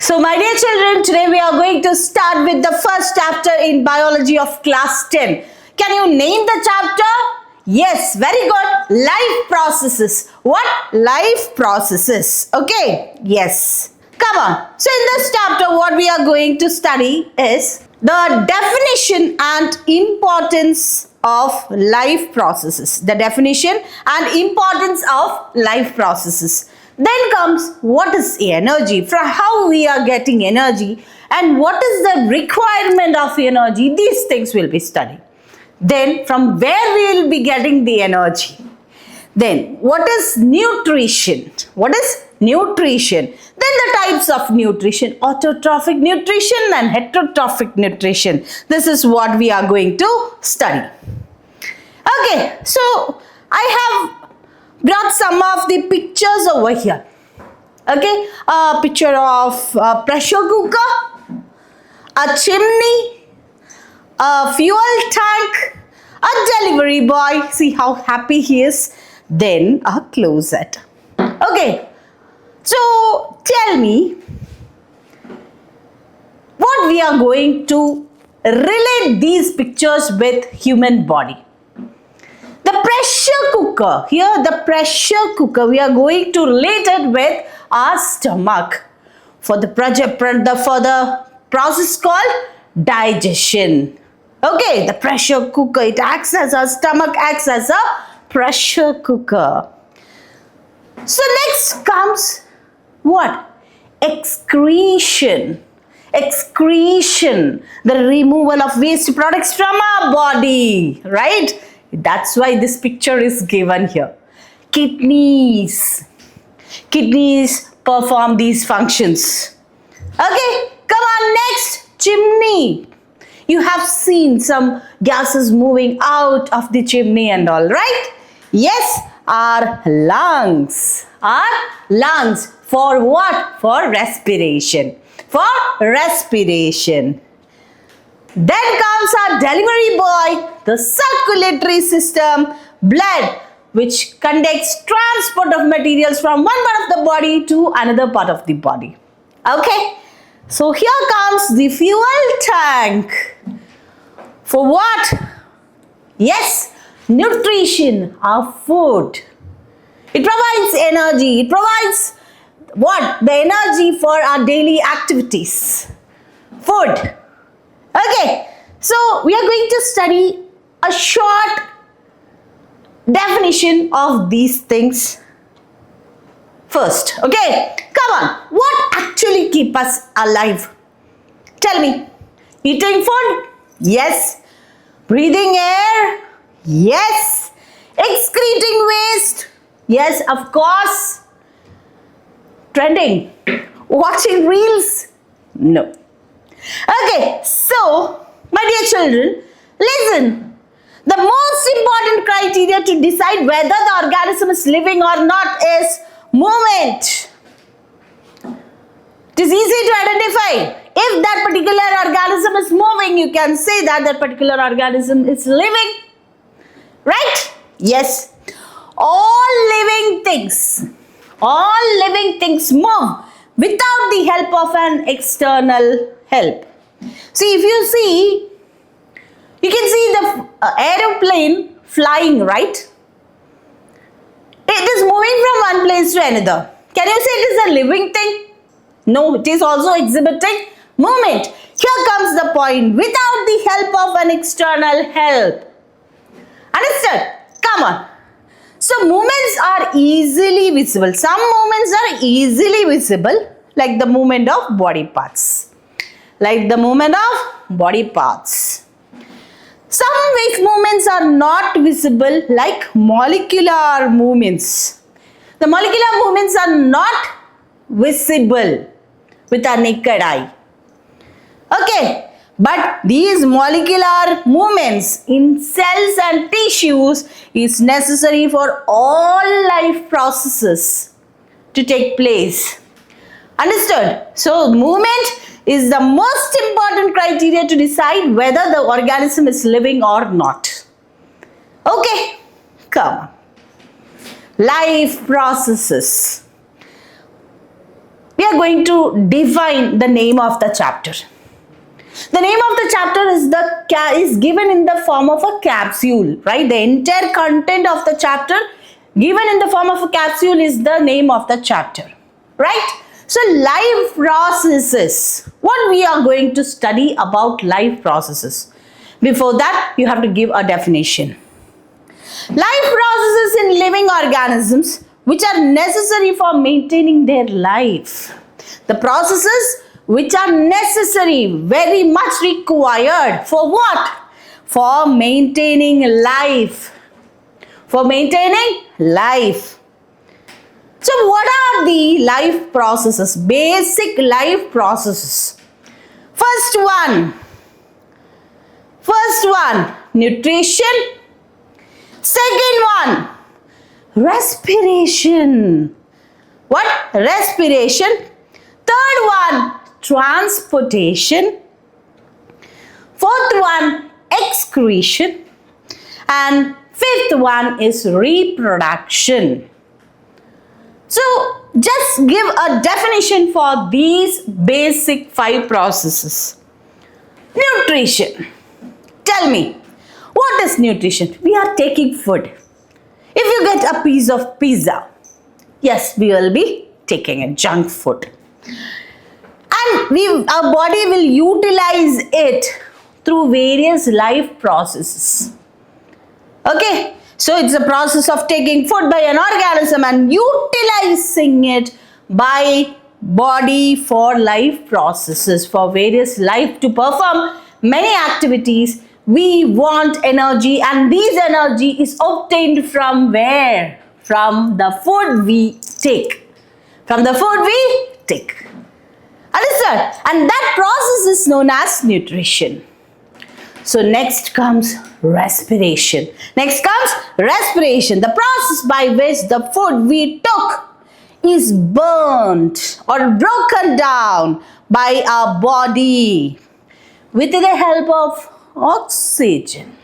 So my dear children, today we are going to start with the first chapter in biology of class 10. Can you name the chapter? Yes, very good. Life processes. What? Life processes. Okay. Yes. Come on. So in this chapter, what we are going to study is the definition and importance of life processes. The definition and importance of life processes. Then comes what is energy, from how we are getting energy and what is the requirement of energy. These things will be studied. Then from where we will be getting the energy. Then what is nutrition? What is nutrition? Then the types of nutrition, autotrophic nutrition and heterotrophic nutrition. This is what we are going to study. Okay, so I have brought some of the pictures over here. Okay, a picture of a pressure cooker, a chimney, a fuel tank, a delivery boy. See how happy he is. Then a closet. Okay, so tell me what we are going to relate these pictures with human body. The pressure cooker, here the pressure cooker, we are going to relate it with our stomach for the process called digestion. Okay, the pressure cooker, it acts as our stomach, acts as a pressure cooker. So next comes what? Excretion. Excretion, the removal of waste products from our body, right? That's why this picture is given here. Kidneys. Kidneys perform these functions. Okay, come on, next, chimney. You have seen some gases moving out of the chimney and all, right? Yes, our lungs. Our lungs. For what? For respiration. For respiration. Then comes our delivery boy, the circulatory system, blood, which conducts transport of materials from one part of the body to another part of the body. Okay, so here comes the fuel tank. For what? Yes, nutrition, our food. It provides energy. It provides what? The energy for our daily activities. Food. Okay, so we are going to study a short definition of these things first. Okay, come on. What actually keeps us alive? Tell me. Eating food? Yes. Breathing air? Yes. Excreting waste? Yes, of course. Trending? Watching reels? No. Okay, so, my dear children, listen. The most important criteria to decide whether the organism is living or not is movement. It is easy to identify. If that particular organism is moving, you can say that that particular organism is living. Right? Yes. All living things move without the help of an external help. See, if you see, you can see the aeroplane flying, right? It is moving from one place to another. Can you say it is a living thing? No, it is also exhibiting movement. Here comes the point, without the help of an external help. Understood? Come on. So movements are easily visible. Some movements are easily visible, like the movement of body parts. Like the movement of body parts. Some wave movements are not visible, like molecular movements. The molecular movements are not visible with our naked eye. Okay, but these molecular movements in cells and tissues is necessary for all life processes to take place. Understood? So, movement is the most important criteria to decide whether the organism is living or not. Okay, come on. Life processes. we are going to define the name of the chapter. The name of the chapter is given in the form of a capsule, right? The entire content of the chapter given in the form of a capsule is the name of the chapter, right? So life processes. What we are going to study about life processes? Before that, you have to give a definition. Life processes in living organisms which are necessary for maintaining their life. The processes which are necessary, very much required for what? For maintaining life. For maintaining life. So what are the life processes? Basic life processes. First one, nutrition. Second one, respiration. What? Respiration. Third one, transportation. Fourth one, excretion. And fifth one is reproduction. So just give a definition for these basic 5 processes. Nutrition. Tell me, what is nutrition? We are taking food. If you get a piece of pizza, yes, we will be taking a junk food. And our body will utilize it through various life processes. Okay, so it's a process of taking food by an organism and utilizing it by body for life processes, for various life to perform many activities. We want energy, and this energy is obtained from where? From the food we take. From the food we take. Understood? And that process is known as nutrition. So next comes respiration. Next comes respiration. The process by which the food we took is burnt or broken down by our body with the help of oxygen.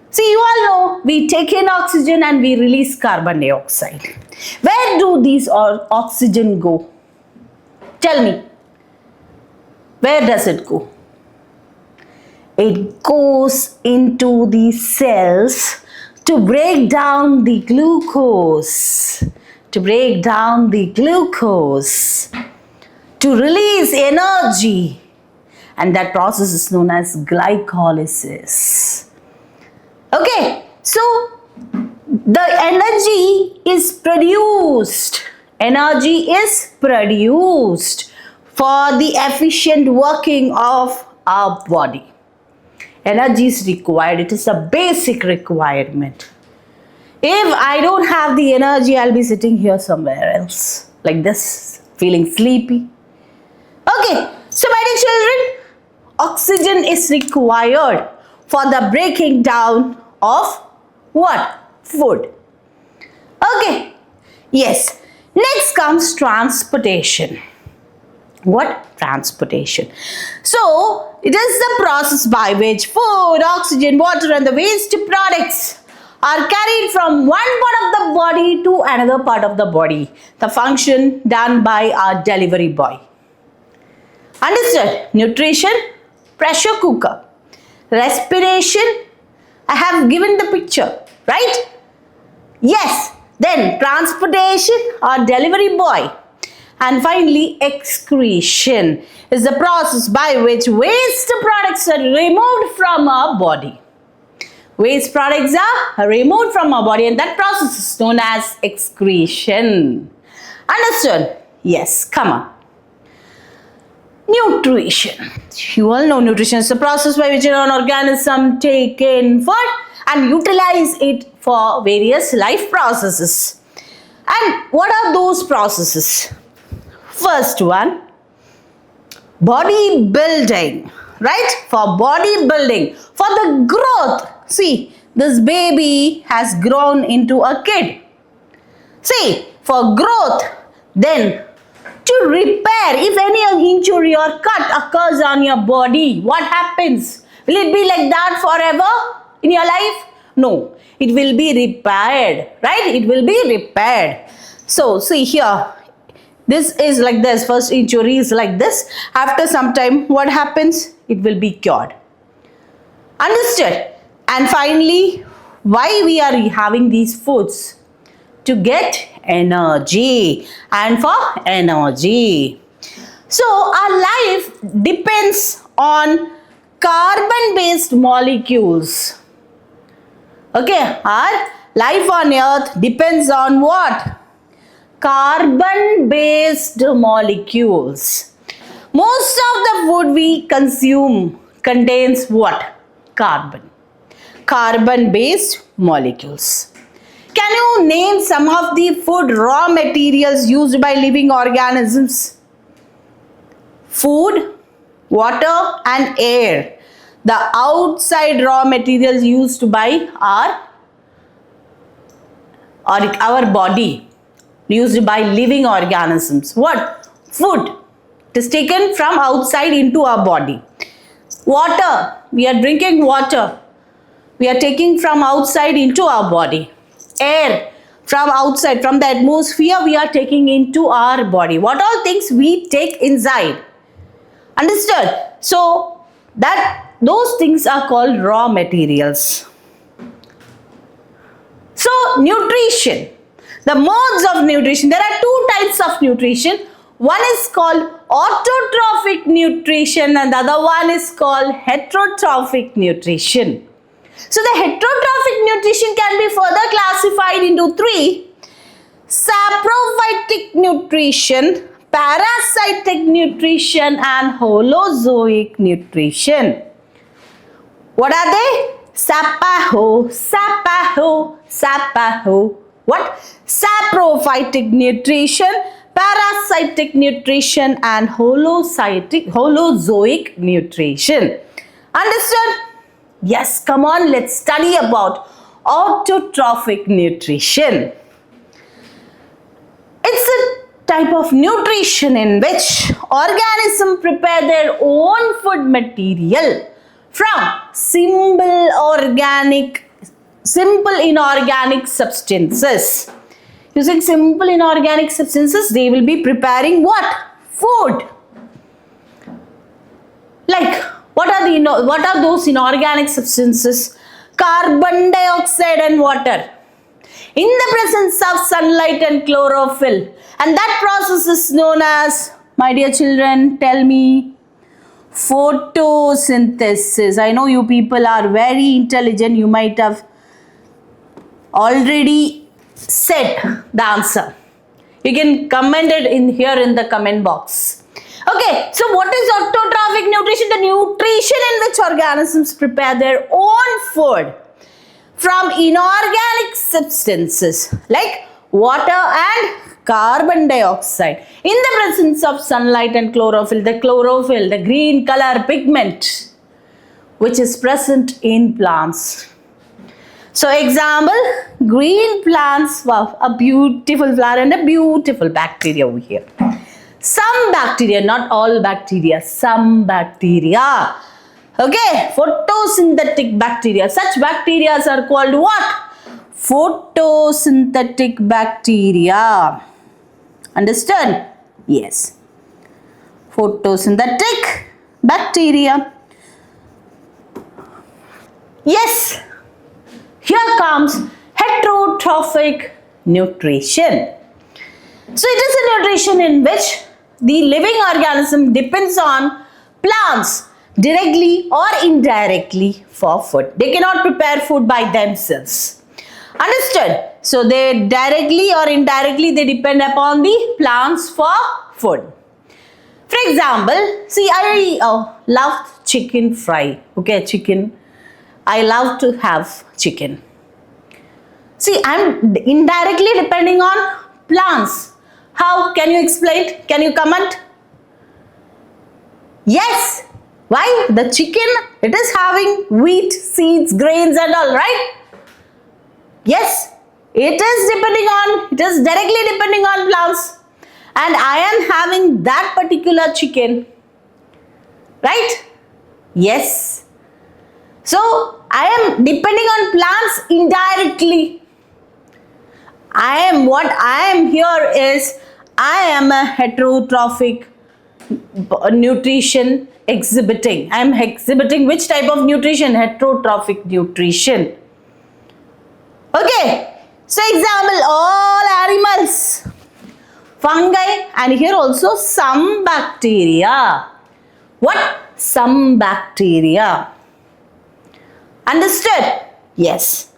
See, you all know we take in oxygen and we release carbon dioxide. Where do these oxygen go? Tell me. Where does it go? It goes into the cells to break down the glucose. To break down the glucose. To release energy. And that process is known as glycolysis. Okay, so the energy is produced. Energy is produced for the efficient working of our body. Energy is required. It is a basic requirement. If I don't have the energy, I'll be sitting here somewhere else, like this, feeling sleepy. Okay, so my dear children, oxygen is required for the breaking down of what? Food. Okay. Yes. Next comes transportation. What? Transportation. So, it is the process by which food, oxygen, water and the waste products are carried from one part of the body to another part of the body. The function done by our delivery boy. Understood? Nutrition, pressure cooker. Respiration, I have given the picture, right? Yes. Then transportation or delivery boy. And finally, excretion is the process by which waste products are removed from our body. Waste products are removed from our body, and that process is known as excretion. Understood? Yes, come on. Nutrition. You all know nutrition is the process by which an organism take in food and utilize it for various life processes. And what are those processes? First one, body building, right? For body building, for the growth. See, this baby has grown into a kid. See, for growth, then to repair, if any injury or cut occurs on your body, what happens? Will it be like that forever in your life? No, it will be repaired, right? It will be repaired. So, see here, This is like this. First injury is like this. After some time, what happens? It will be cured. Understood? And finally, why we are having these foods? To get energy and for energy. So our life depends on carbon-based molecules. Okay, our life on earth depends on what? Carbon-based molecules. Most of the food we consume contains what? Carbon. Carbon-based molecules. Can you name some of the food raw materials used by living organisms? Food, water and air. The outside raw materials used by our body, used by living organisms. What? Food. It is taken from outside into our body. Water. We are drinking water. We are taking from outside into our body. Air. From outside, from the atmosphere, we are taking into our body. What all things we take inside? Understood? So, those things are called raw materials. So, nutrition. The modes of nutrition. There are two types of nutrition. One is called autotrophic nutrition and the other one is called heterotrophic nutrition. So, the heterotrophic nutrition can be further classified into three: saprophytic nutrition, parasitic nutrition and holozoic nutrition. What are they? Sapaho. What? Saprophytic nutrition, parasitic nutrition and holozoic nutrition. Understood? Yes, come on, let's study about autotrophic nutrition. It's a type of nutrition in which organisms prepare their own food material from simple inorganic substances. Using simple inorganic substances, they will be preparing what? Food. Like, what are those inorganic substances? Carbon dioxide and water. In the presence of sunlight and chlorophyll. And that process is known as, my dear children, tell me, photosynthesis. I know you people are very intelligent. You might have already said the answer. You can comment it here in the comment box. Okay, so what is autotrophic nutrition? The nutrition in which organisms prepare their own food from inorganic substances like water and carbon dioxide. In the presence of sunlight and chlorophyll, the green color pigment which is present in plants. So example, green plants, wow, a beautiful flower and a beautiful bacteria over here. Some bacteria, not all bacteria, some bacteria. Okay, photosynthetic bacteria. Such bacteria are called what? Photosynthetic bacteria. Understood? Yes. Photosynthetic bacteria. Yes. Here comes heterotrophic nutrition. So it is a nutrition in which the living organism depends on plants directly or indirectly for food. They cannot prepare food by themselves. Understood? So they directly or indirectly they depend upon the plants for food. For example, see, I love chicken fry. Okay, chicken. I love to have chicken. See, I'm indirectly depending on plants. How? Can you explain? Can you comment? Yes. Why? The chicken, it is having wheat, seeds, grains and all, right? Yes. It is directly depending on plants. And I am having that particular chicken. Right? Yes. So, I am depending on plants indirectly. What I am here is, I am a heterotrophic nutrition exhibiting. I am exhibiting which type of nutrition? Heterotrophic nutrition. Okay. So example, all animals, fungi, and here also some bacteria. What? Some bacteria. Understood? Yes.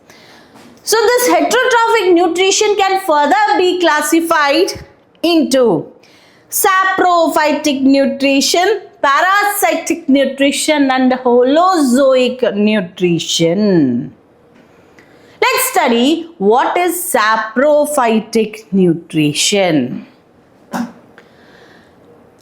So this heterotrophic nutrition can further be classified into saprophytic nutrition, parasitic nutrition, and holozoic nutrition. Let's study what is saprophytic nutrition.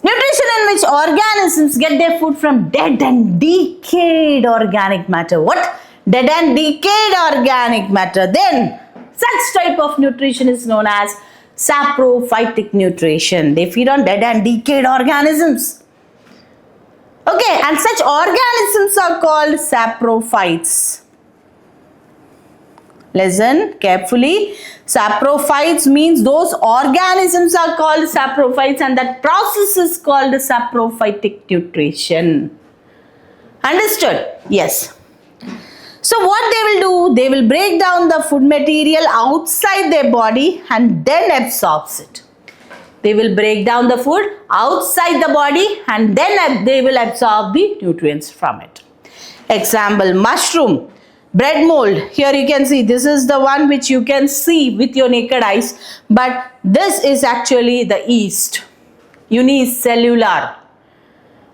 Nutrition in which organisms get their food from dead and decayed organic matter. What? Dead and decayed organic matter. Then such type of nutrition is known as saprophytic nutrition. They feed on dead and decayed organisms. Okay, and such organisms are called saprophytes. Listen carefully. Saprophytes means those organisms are called saprophytes, and that process is called saprophytic nutrition. Understood? Yes. So what they will do, they will break down the food material outside their body and then absorbs it. They will break down the food outside the body and then they will absorb the nutrients from it. Example, mushroom, bread mold. Here you can see this is the one which you can see with your naked eyes, but this is actually the yeast, unicellular.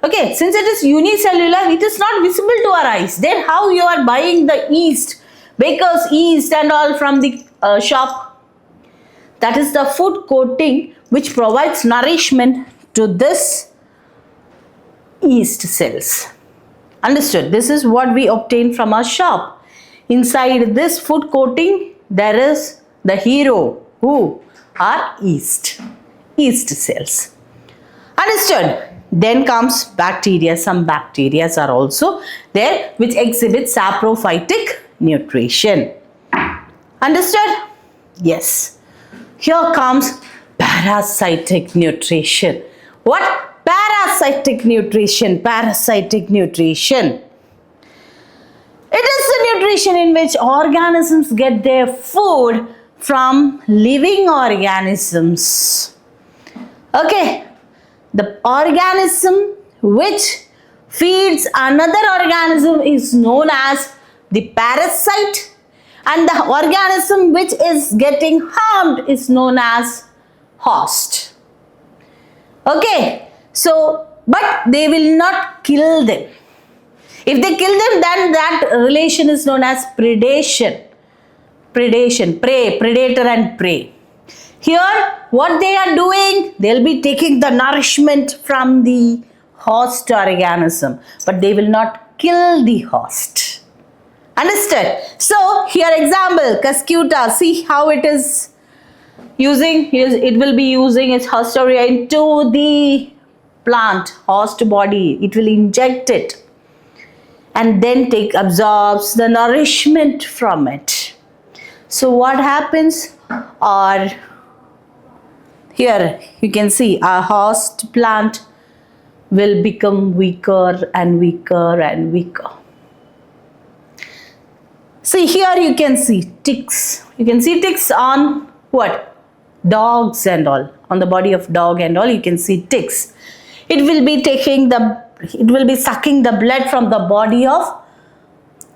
Okay, since it is unicellular, it is not visible to our eyes. Then how you are buying the yeast, baker's yeast and all from the shop? That is the food coating which provides nourishment to this yeast cells. Understood? This is what we obtain from our shop. Inside this food coating, there is the hero. Who? Are yeast cells. Understood? Then comes bacteria. Some bacteria are also there which exhibit saprophytic nutrition. Understood? Yes. Here comes parasitic nutrition. What? Parasitic nutrition. Parasitic nutrition. It is the nutrition in which organisms get their food from living organisms. Okay. The organism which feeds another organism is known as the parasite, and the organism which is getting harmed is known as host. Okay, so but they will not kill them. If they kill them, then that relation is known as predation. Predation, prey, predator and prey. Here, what they are doing, they'll be taking the nourishment from the host organism, but they will not kill the host. Understood? So, here example, Cuscuta, see how it is using, it will be using its host into the plant, host body. It will inject it and then absorbs the nourishment from it. So, what happens? Or here you can see our host plant will become weaker and weaker and weaker. See here you can see ticks. You can see ticks on what? Dogs and all. On the body of dog and all you can see ticks. It will be sucking the blood from the body of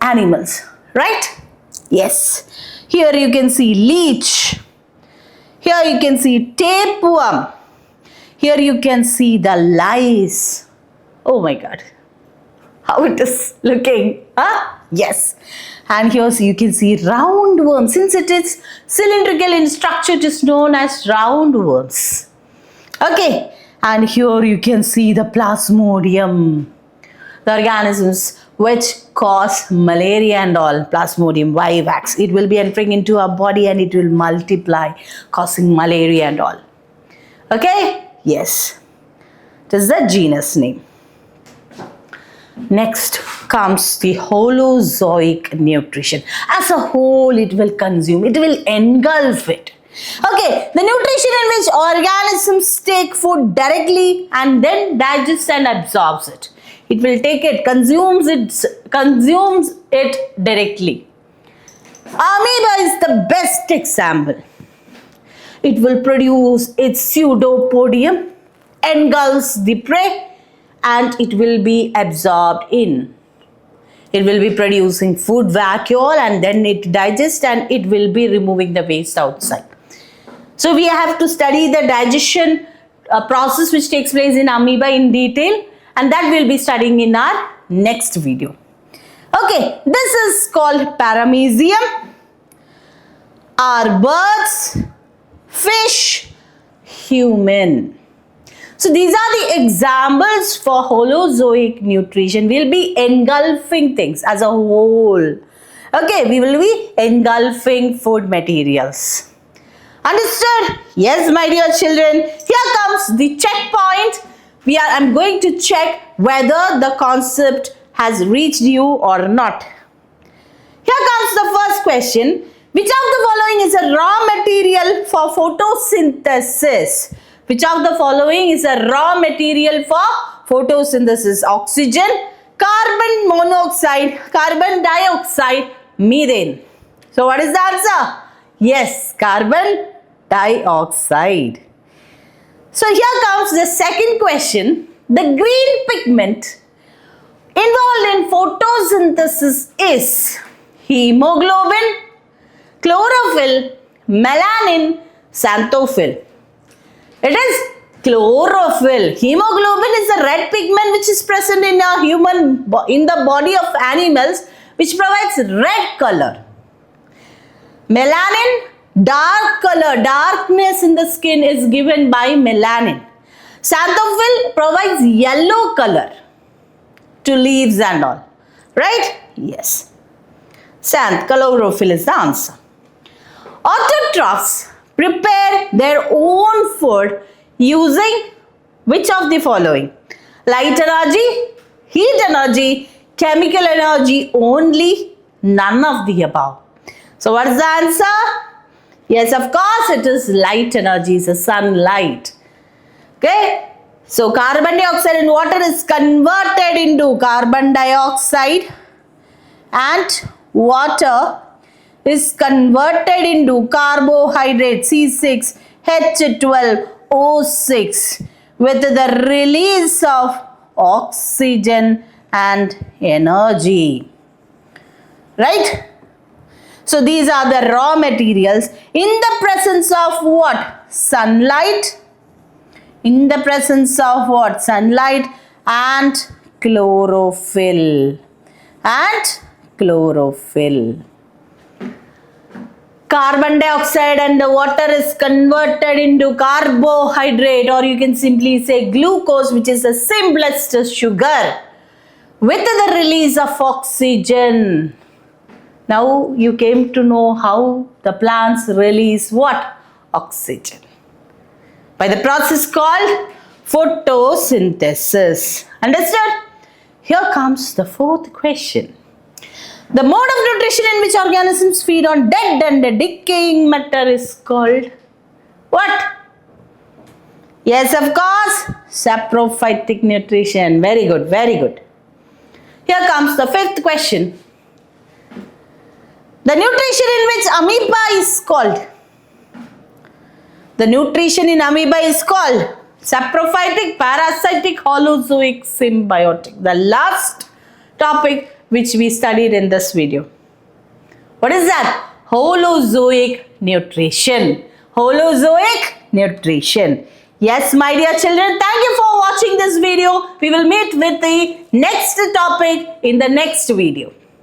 animals. Right? Yes. Here you can see leech. Here you can see tapeworm. Here you can see the lice. Oh my God. How it is looking. Huh? Yes. And here you can see roundworm. Since it is cylindrical in structure, it is known as roundworms. Okay. And here you can see the plasmodium. The organisms which cause malaria and all, Plasmodium vivax. It will be entering into our body and it will multiply, causing malaria and all. Okay? Yes. This is the genus name. Next comes the holozoic nutrition. As a whole, it will consume, it will engulf it. Okay, the nutrition in which organisms take food directly and then digest and absorbs it. It will take it, consumes it directly. Amoeba is the best example. It will produce its pseudopodium, engulfs the prey, and it will be absorbed in. It will be producing food vacuole and then it digests and it will be removing the waste outside. So we have to study the digestion process which takes place in amoeba in detail, and that we'll be studying in our next video. Okay, this is called paramecium. Are birds, fish, human. So these are the examples for holozoic nutrition. We'll be engulfing things as a whole. Okay, we will be engulfing food materials. Understood? Yes, my dear children. Here comes the checkpoint. I'm going to check whether the concept has reached you or not. Here comes the first question. Which of the following is a raw material for photosynthesis? Which of the following is a raw material for photosynthesis? Oxygen, carbon monoxide, carbon dioxide, methane. So what is the answer? Yes, carbon dioxide. So here comes the second question. The green pigment involved in photosynthesis is hemoglobin, chlorophyll, melanin, xanthophyll. It is chlorophyll. Hemoglobin is a red pigment which is present in the body of animals, which provides red color. Melanin, dark color, darkness in the skin is given by melanin. Xanthophyll provides yellow color to leaves and all. Right? Yes. Chlorophyll is the answer. Autotrophs prepare their own food using which of the following? Light energy, heat energy, chemical energy only, none of the above. So what is the answer? Yes, of course it is light energy, it's the sunlight. Okay, so carbon dioxide in water is converted into carbon dioxide and water is converted into carbohydrate C6H12O6 with the release of oxygen and energy. Right? So these are the raw materials in the presence of what? Sunlight. In the presence of what? Sunlight and chlorophyll. Carbon dioxide and the water is converted into carbohydrate, or you can simply say glucose, which is the simplest sugar, with the release of oxygen. Now you came to know how the plants release what? Oxygen. By the process called photosynthesis. Understood? Here comes the fourth question. The mode of nutrition in which organisms feed on dead and decaying matter is called what? Yes, of course, saprophytic nutrition. Very good, very good. Here comes the fifth question. The nutrition in which amoeba is called? The nutrition in amoeba is called saprophytic, parasitic, holozoic, symbiotic. The last topic which we studied in this video. What is that? Holozoic nutrition. Holozoic nutrition. Yes, my dear children, thank you for watching this video. We will meet with the next topic in the next video.